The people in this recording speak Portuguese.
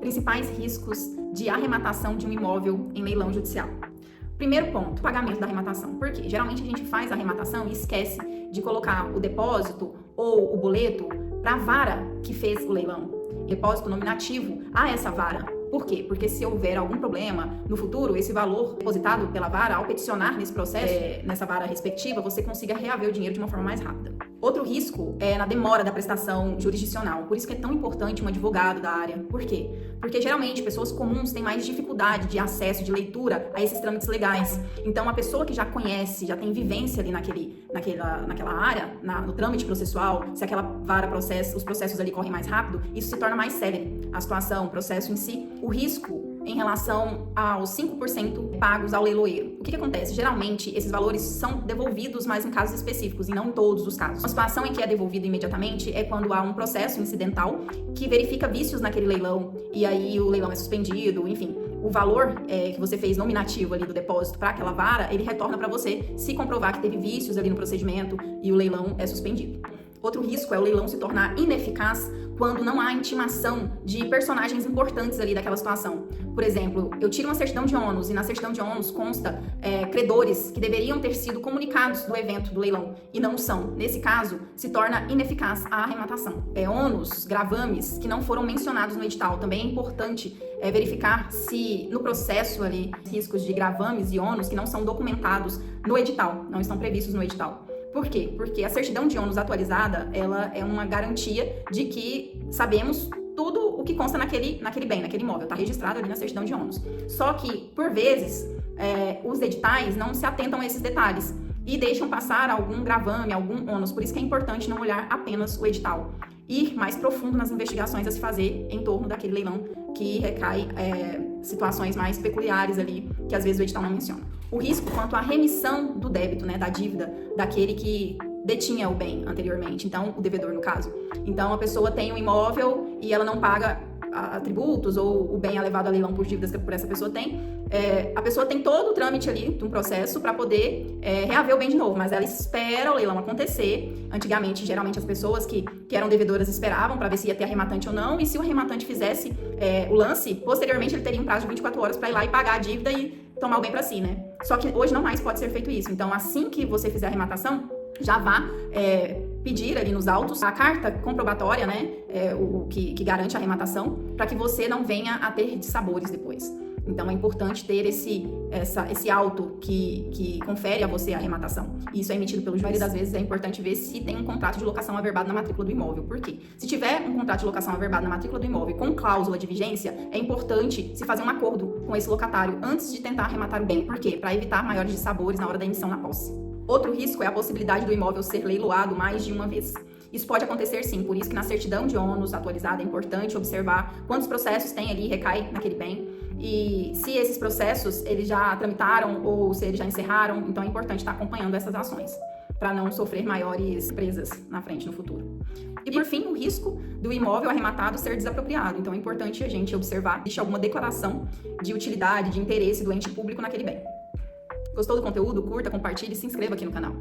Principais riscos de arrematação de um imóvel em leilão judicial. Primeiro ponto, pagamento da arrematação. Por quê? Geralmente a gente faz a arrematação e esquece de colocar o depósito ou o boleto para a vara que fez o leilão. Depósito nominativo a essa vara. Por quê? Porque se houver algum problema no futuro, esse valor depositado pela vara, ao peticionar nesse processo, nessa vara respectiva, você consiga reaver o dinheiro de uma forma mais rápida. Outro risco é na demora da prestação jurisdicional. Por isso que é tão importante um advogado da área. Por quê? Porque geralmente pessoas comuns têm mais dificuldade de acesso, de leitura a esses trâmites legais. Então, a pessoa que já conhece, já tem vivência ali naquela área, no trâmite processual, se aquela vara os processos ali correm mais rápido, isso se torna mais célere. A situação, o processo em si, o risco em relação aos 5% pagos ao leiloeiro. O que acontece? Geralmente, esses valores são devolvidos, mas em casos específicos, e não em todos os casos. Uma situação em que é devolvido imediatamente é quando há um processo incidental que verifica vícios naquele leilão, e aí o leilão é suspendido, enfim. O valor que você fez nominativo ali do depósito para aquela vara, ele retorna para você se comprovar que teve vícios ali no procedimento e o leilão é suspendido. Outro risco é o leilão se tornar ineficaz quando não há intimação de personagens importantes ali daquela situação. Por exemplo, eu tiro uma certidão de ônus e na certidão de ônus consta credores que deveriam ter sido comunicados do evento do leilão e não são. Nesse caso, se torna ineficaz a arrematação. Ônus, gravames que não foram mencionados no edital. Também é importante verificar se no processo ali, riscos de gravames e ônus que não são documentados no edital, não estão previstos no edital. Por quê? Porque a certidão de ônus atualizada, ela é uma garantia de que sabemos tudo o que consta naquele bem, naquele imóvel, está registrado ali na certidão de ônus. Só que, por vezes, os editais não se atentam a esses detalhes e deixam passar algum gravame, algum ônus. Por isso que é importante não olhar apenas o edital. Ir mais profundo nas investigações a se fazer em torno daquele leilão que recai situações mais peculiares ali, que às vezes o edital não menciona. O risco quanto à remissão do débito, da dívida daquele que detinha o bem anteriormente, então o devedor no caso. Então a pessoa tem um imóvel e ela não paga tributos ou o bem é levado a leilão por dívidas que por essa pessoa tem. A pessoa tem todo o trâmite ali de um processo para poder reaver o bem de novo, mas ela espera o leilão acontecer. Antigamente, geralmente as pessoas que eram devedoras esperavam para ver se ia ter arrematante ou não, e se o arrematante fizesse o lance, posteriormente ele teria um prazo de 24 horas para ir lá e pagar a dívida e tomar o bem para si, né? Só que hoje não mais pode ser feito isso. Então, assim que você fizer a arrematação, já vá pedir ali nos autos a carta comprobatória, o que garante a arrematação, para que você não venha a ter dissabores depois. Então, é importante ter esse auto que confere a você a arrematação. E isso é emitido pelo juiz. A maioria das vezes é importante ver se tem um contrato de locação averbado na matrícula do imóvel. Por quê? Se tiver um contrato de locação averbado na matrícula do imóvel com cláusula de vigência, é importante se fazer um acordo com esse locatário antes de tentar arrematar o bem. Por quê? Para evitar maiores dissabores na hora da emissão na posse. Outro risco é a possibilidade do imóvel ser leiloado mais de uma vez. Isso pode acontecer sim, por isso que na certidão de ônus atualizada é importante observar quantos processos tem ali, recai naquele bem, e se esses processos eles já tramitaram ou se eles já encerraram, então é importante estar acompanhando essas ações, para não sofrer maiores presas na frente, no futuro. E por fim, o risco do imóvel arrematado ser desapropriado, então é importante a gente observar se existe alguma declaração de utilidade, de interesse do ente público naquele bem. Gostou do conteúdo? Curta, compartilhe e se inscreva aqui no canal.